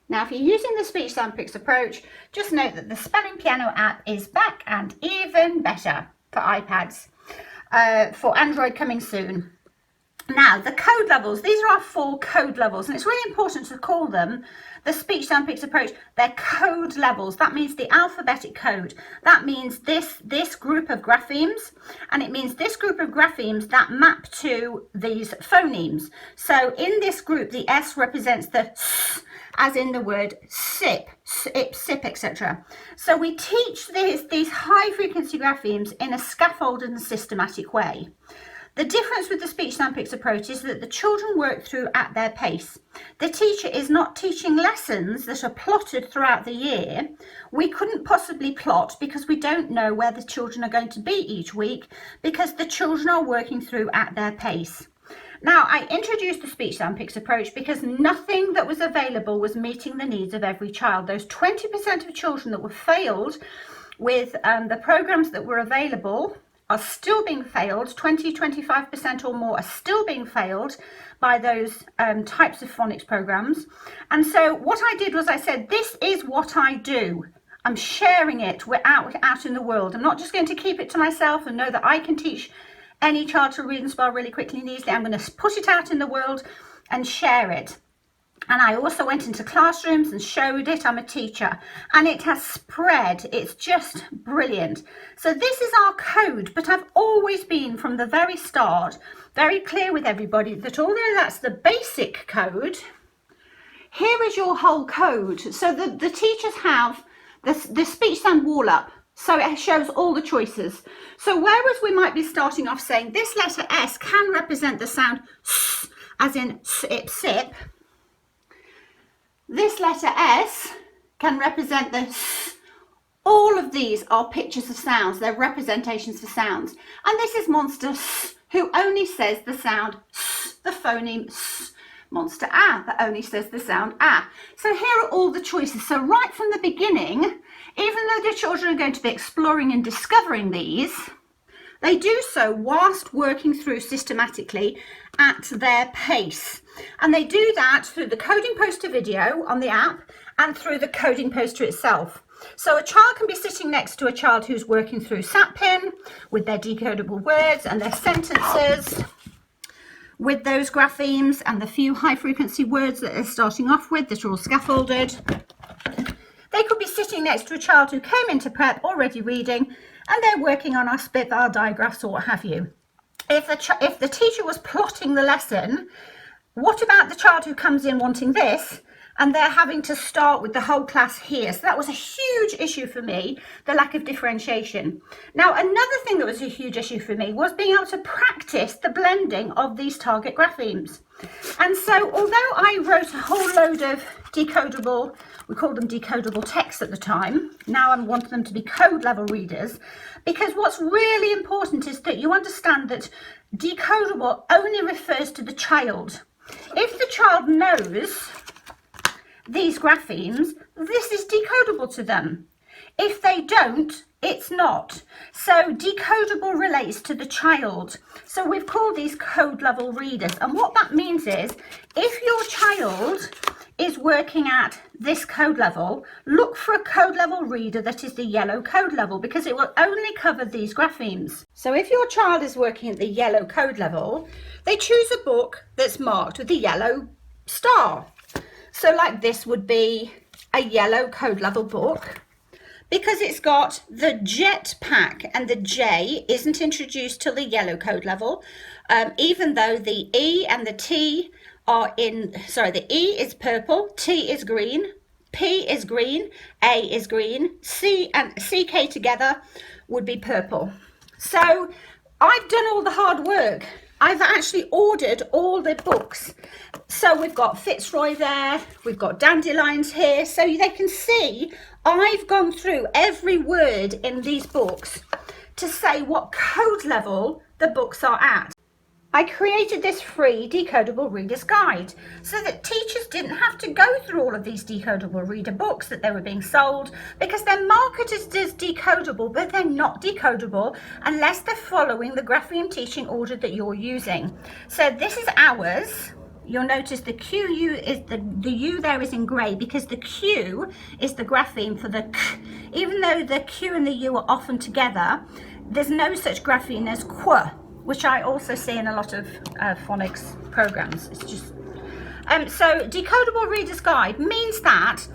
Now, if you're using the Speech Sound Pics approach, just note that the Spelling Piano app is back and even better for iPads, for Android coming soon. Now, the code levels, these are our 4 code levels, and it's really important to call them the Speech Sound Pics approach. They're code levels. That means the alphabetic code. That means this group of graphemes, and it means this group of graphemes that map to these phonemes. So in this group, the S represents the S, as in the word sip, sip, sip, etc. So we teach these high frequency graphemes in a scaffolded and systematic way. The difference with the Speech Sound Pics approach is that the children work through at their pace. The teacher is not teaching lessons that are plotted throughout the year. We couldn't possibly plot because we don't know where the children are going to be each week, because the children are working through at their pace. Now, I introduced the Speech Sound Pics approach because nothing that was available was meeting the needs of every child. Those 20% of children that were failed with the programs that were available are still being failed. 25% or more are still being failed by those types of phonics programs. And so what I did was I said, this is what I do. I'm sharing it. We're out in the world. I'm not just going to keep it to myself and know that I can teach any child to read and spell really quickly and easily. I'm going to put it out in the world and share it. And I also went into classrooms and showed it. I'm a teacher, and it has spread. It's just brilliant. So this is our code, but I've always been from the very start very clear with everybody that although that's the basic code, here is your whole code. So the teachers have the speech sound wall up. So it shows all the choices. So whereas we might be starting off saying this letter S can represent the sound S, as in sip, sip, this letter S can represent the S. All of these are pictures of sounds. They're representations for sounds. And this is Monster S, who only says the sound S, the phoneme S. Monster A, that only says the sound A. So here are all the choices. So right from the beginning, even though the children are going to be exploring and discovering these, they do so whilst working through systematically at their pace. And they do that through the coding poster video on the app and through the coding poster itself. So a child can be sitting next to a child who's working through SatPin with their decodable words and their sentences, with those graphemes and the few high frequency words that they're starting off with that are all scaffolded. They could be sitting next to a child who came into prep already reading, and they're working on our spitfire digraphs or what have you. If the teacher was plotting the lesson, what about the child who comes in wanting this, and they're having to start with the whole class here? So that was a huge issue for me, the lack of differentiation. Now, another thing that was a huge issue for me was being able to practice the blending of these target graphemes. And so although I wrote a whole load of decodable, we called them decodable texts at the time, now I want them to be code level readers, because what's really important is that you understand that decodable only refers to the child. If the child knows these graphemes, this is decodable to them. If they don't, it's not. So decodable relates to the child. So we've called these code level readers. And what that means is, if your child is working at this code level, look for a code level reader that is the yellow code level, because it will only cover these graphemes. So if your child is working at the yellow code level, they choose a book that's marked with the yellow star. So like this would be a yellow code level book, because it's got the jetpack, and the J isn't introduced till the yellow code level, even though the E and the T are the E is purple, T is green, P is green, A is green, C and CK together would be purple. So I've done all the hard work. I've actually ordered all the books. So we've got Fitzroy there, we've got dandelions here, so they can see I've gone through every word in these books to say what code level the books are at. I created this free Decodable Readers Guide so that teachers didn't have to go through all of these Decodable Reader books that they were being sold, because they're marketed as decodable, but they're not decodable unless they're following the grapheme teaching order that you're using. So this is ours. you'll notice the QU is the U there is in grey, because the Q is the grapheme for the K. Even though the Q and the U are often together, there's no such grapheme as Qu, which I also see in a lot of phonics programs. It's just so Decodable Reader's Guide means that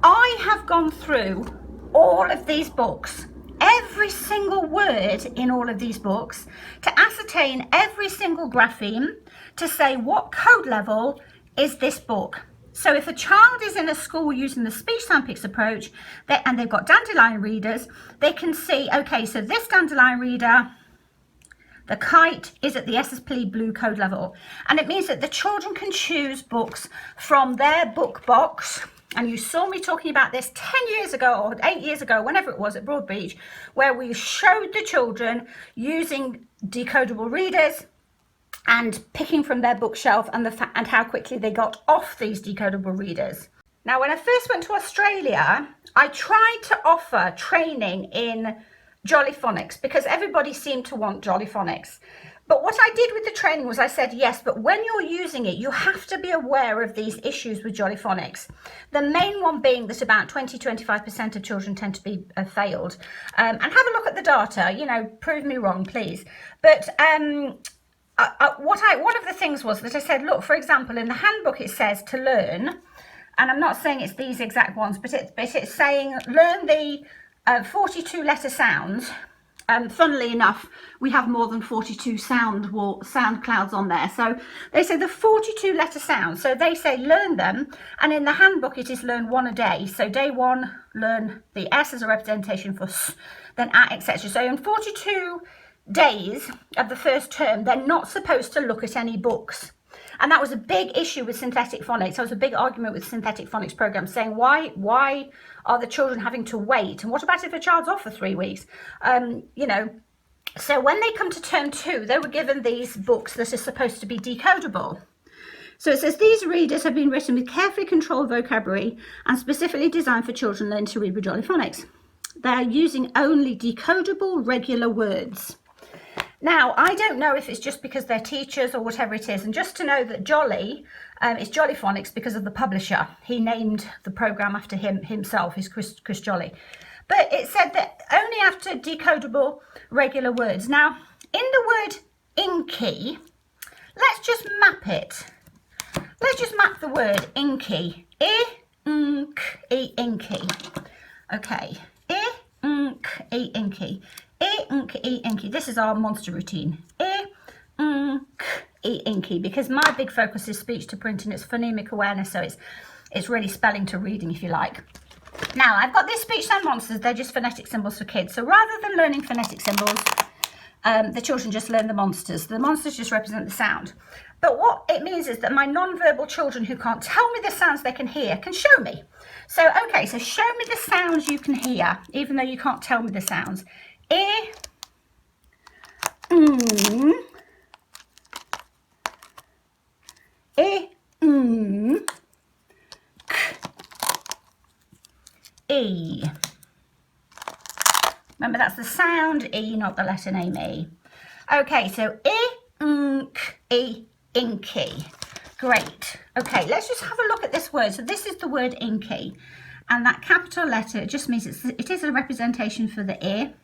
I have gone through all of these books, every single word in all of these books, to ascertain every single grapheme, to say what code level is this book. So if a child is in a school using the speech sound pics approach, and they've got dandelion readers, they can see, okay, so this dandelion reader, the kite, is at the SSP Blue code level. And it means that the children can choose books from their book box. And you saw me talking about this 10 years ago or 8 years ago, whenever it was, at Broadbeach, where we showed the children using decodable readers and picking from their bookshelf, and how quickly they got off these decodable readers. Now, when I first went to Australia, I tried to offer training in Jolly Phonics because everybody seemed to want Jolly Phonics. But what I did with the training was I said, yes, but when you're using it, you have to be aware of these issues with Jolly Phonics. The main one being that about 20-25% of children tend to be failed. And have a look at the data, you know, prove me wrong, please. But one of the things was that I said, look, for example, in the handbook it says to learn, and I'm not saying it's these exact ones, but it's saying learn the 42 letter sounds. Funnily enough, we have more than 42 sound clouds on there. So they say the 42 letter sounds. So they say learn them. And in the handbook, it is learn one a day. So day one, learn the S as a representation for S, then A, etc. So in 42 days of the first term, they're not supposed to look at any books. And that was a big issue with synthetic phonics. There was a big argument with synthetic phonics programs saying, why are the children having to wait? And what about if a child's off for 3 weeks? You know, so when they come to term 2, they were given these books that are supposed to be decodable. So it says, these readers have been written with carefully controlled vocabulary and specifically designed for children learning to read with Jolly Phonics. They're using only decodable regular words. Now, I don't know if it's just because they're teachers or whatever it is, and just to know that Jolly is Jolly Phonics because of the publisher. He named the program after himself, he's Chris Jolly. But it said that only after decodable regular words. Now, in the word inky, let's just map it. Let's just map the word inky. Inky. Okay. Inky. Inky. This is our monster routine. Inky, because my big focus is speech to print and it's phonemic awareness, so it's really spelling to reading, if you like. Now, I've got these speech sound monsters. They're just phonetic symbols for kids. So rather than learning phonetic symbols, the children just learn the monsters. The monsters just represent the sound. But what it means is that my non-verbal children who can't tell me the sounds they can hear can show me. So, okay, so show me the sounds you can hear, even though you can't tell me the sounds. E, k, E. Remember, that's the sound E, not the letter name E. Okay, so inky. Great. Okay, let's just have a look at this word. So this is the word inky, and that capital letter just means it is a representation for the E.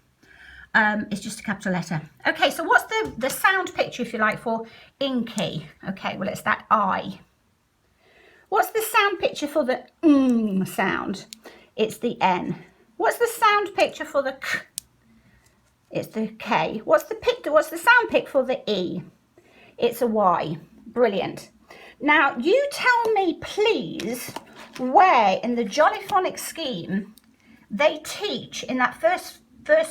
It's just a capital letter. Okay, so what's the sound picture, if you like, for inky? Okay, well, it's that I. What's the sound picture for the sound? It's the N. What's the sound picture for the K? It's the K. What's the sound pic for the E? It's a Y. Brilliant. Now, you tell me, please, where in the Jolly Phonics scheme they teach in that first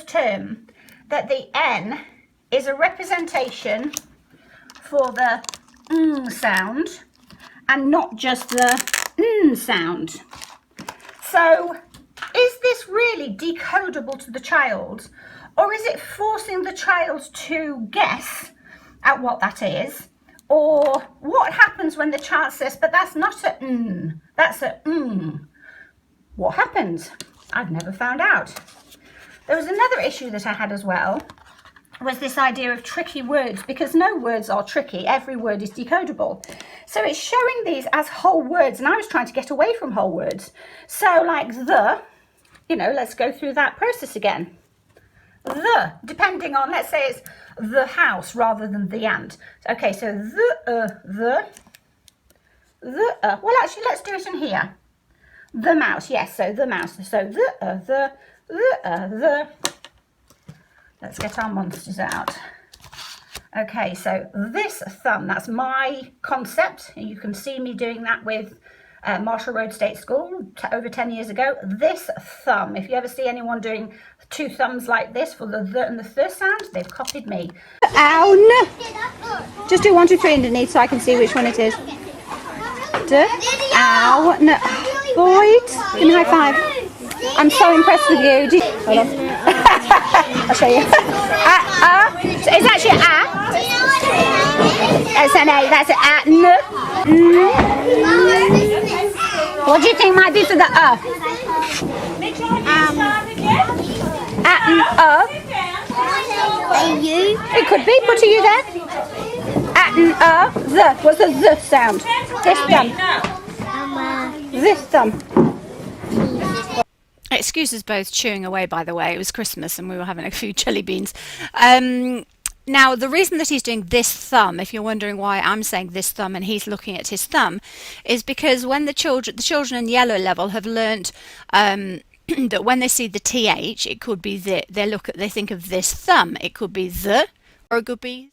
term that the N is a representation for the sound and not just the sound. So is this really decodable to the child, or is it forcing the child to guess at what that is? Or what happens when the child says, but that's not a that's a What happens? I've never found out. There was another issue that I had as well, was this idea of tricky words, because no words are tricky, every word is decodable. So it's showing these as whole words, and I was trying to get away from whole words. So like the, you know, let's go through that process again. The, depending on, let's say it's the house rather than the ant. Okay, so the, well actually let's do it in here. The mouse, yes, so the mouse. So the. Let's get our monsters out. Okay, so this thumb, that's my concept. You can see me doing that with Marshall Road State School over 10 years ago. This thumb, if you ever see anyone doing two thumbs like this for the and the th sound, they've copied me. Ow, no. Just do 1, 2, 3 underneath so I can see which one it is. Ow, no. Boyd, give me a high five. I'm so impressed with you. Hold on. I'll show you. So it's actually a. It's an A. That's an A. What do you think might be for the A? U. It could be. Put a U there. The. What's the Z sound? This thumb. This thumb. Excuse us both chewing away, by the way. It was Christmas and we were having a few jelly beans. Now, the reason that he's doing this thumb, if you're wondering why I'm saying this thumb and he's looking at his thumb, is because when the children in yellow level have learnt that when they see the TH, it could be they think of this thumb. It could be the, or it could be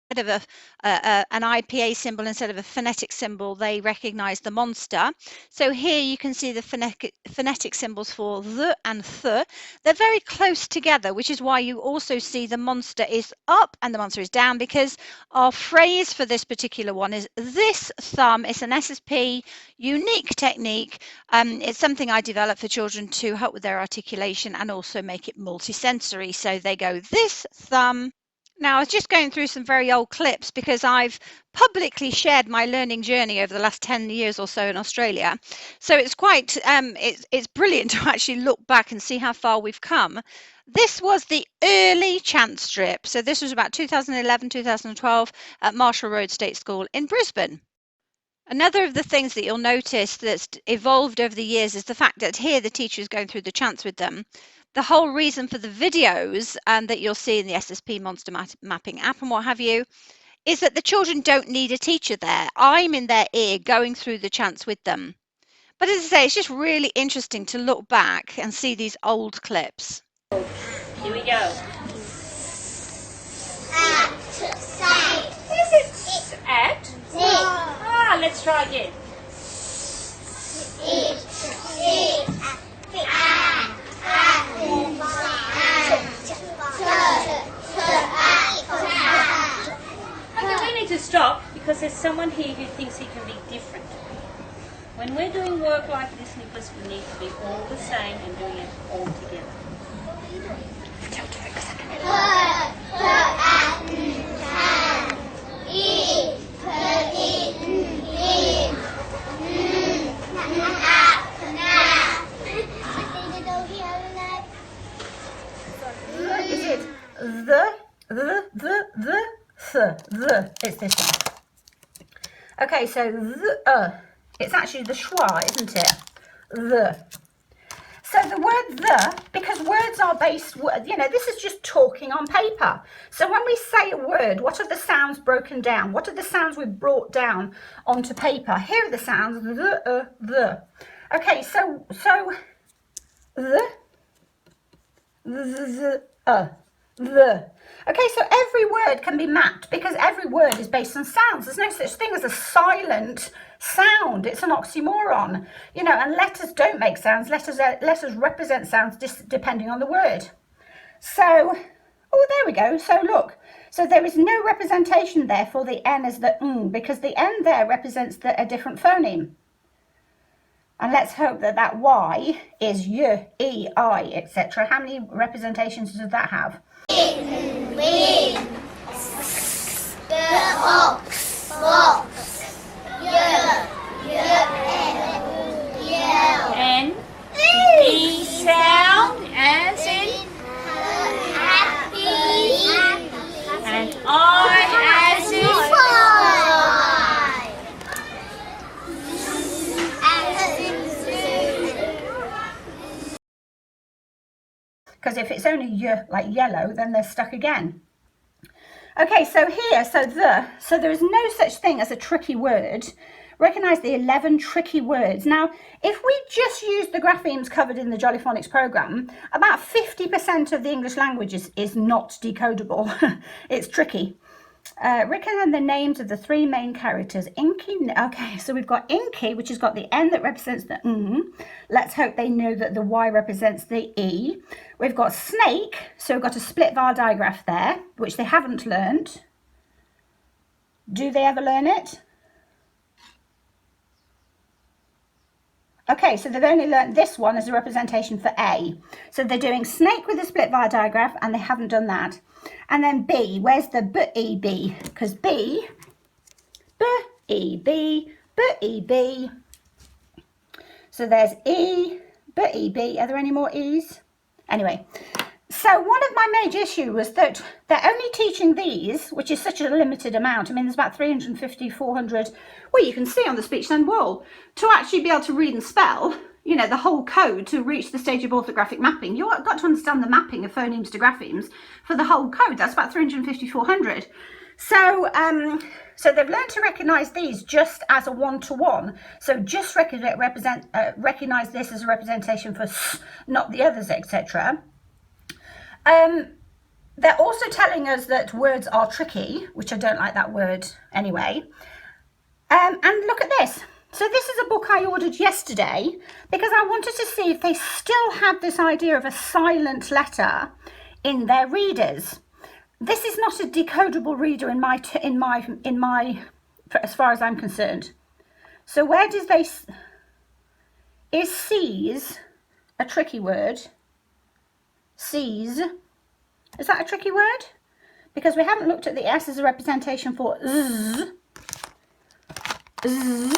instead of an IPA symbol, instead of a phonetic symbol, they recognize the monster. So here you can see the phonetic symbols for the and th. They're very close together, which is why you also see the monster is up and the monster is down, because our phrase for this particular one is this thumb. It's an SSP unique technique. It's something I developed for children to help with their articulation and also make it multisensory. So they go this thumb. Now, I was just going through some very old clips because I've publicly shared my learning journey over the last 10 years or so in Australia. So it's quite, it's brilliant to actually look back and see how far we've come. This was the early chant strip. So this was about 2011, 2012 at Marshall Road State School in Brisbane. Another of the things that you'll notice that's evolved over the years is the fact that here the teacher is going through the chants with them. The whole reason for the videos that you'll see in the SSP Monster Mapping app and what have you is that the children don't need a teacher there. I'm in their ear going through the chants with them. But as I say, it's just really interesting to look back and see these old clips. Here we go. Is it at? Let's try again. Okay, we need to stop because there's someone here who thinks he can be different. When we're doing work like this, Nicholas, we need to be all the same and doing it all together. Is it the? It's this one. Okay, so it's actually the schwa, isn't it? The. So the word the, because words are based, you know, this is just talking on paper. So when we say a word, what are the sounds broken down? What are the sounds we've brought down onto paper? Here are the sounds, the. Okay, so the. Okay, so every word can be mapped because every word is based on sounds. There's no such thing as a silent sound. It's an oxymoron, you know, and letters don't make sounds. Letters represent sounds depending on the word. So, oh, there we go. So look, so there is no representation there for the N as the because the N there represents a different phoneme. And let's hope that that Y is Y, E, I, etc. How many representations does that have? Wing, the ox, box, And E sound as in because if it's only like yellow, then they're stuck again. Okay, so here, so there is no such thing as a tricky word. Recognise the 11 tricky words. Now, if we just use the graphemes covered in the Jolly Phonics programme, about 50% of the English language is not decodable. It's tricky. Recognise the names of the 3 main characters. Inky, okay, so we've got Inky, which has got the N that represents the Let's hope they know that the Y represents the E. We've got Snake, so we've got a split vowel digraph there, which they haven't learnt. Do they ever learn it? Okay, so they've only learnt this one as a representation for A. So they're doing snake with a split vowel digraph, and they haven't done that. And then B, where's the B-E-B? Because B, B-E-B, B-E-B. So there's E, B-E-B. Are there any more E's? Anyway, so one of my major issues was that they're only teaching these, which is such a limited amount. I mean, there's about 350, 400, well, you can see on the speech then wall, to actually be able to read and spell, you know, the whole code to reach the stage of orthographic mapping. You've got to understand the mapping of phonemes to graphemes for the whole code. That's about 350, 400. So, so they've learned to recognise these just as a one-to-one. So just recognise this as a representation for S, not the others, etc. They're also telling us that words are tricky, which I don't like that word anyway. And look at this. So this is a book I ordered yesterday because I wanted to see if they still had this idea of a silent letter in their readers. This is not a decodable reader in my as far as I'm concerned. So where does they, is C's a tricky word? C's, is that a tricky word? Because we haven't looked at the S as a representation for Z. Z.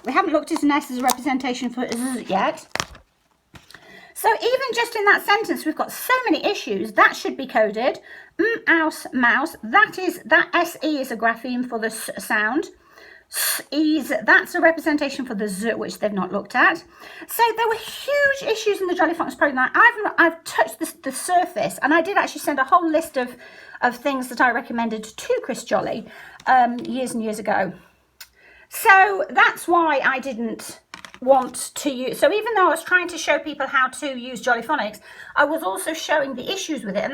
We haven't looked at an S as a representation for Z yet. So even just in that sentence, we've got so many issues. That should be coded. Mouse, mouse. That SE is a grapheme for the S sound. S-e's, that's a representation for the Z, which they've not looked at. So there were huge issues in the Jolly Phonics program. I've touched the surface, and I did actually send a whole list of things that I recommended to Chris Jolly years and years ago. So that's why I didn't want to use, so even though I was trying to show people how to use Jolly Phonics, I was also showing the issues with it.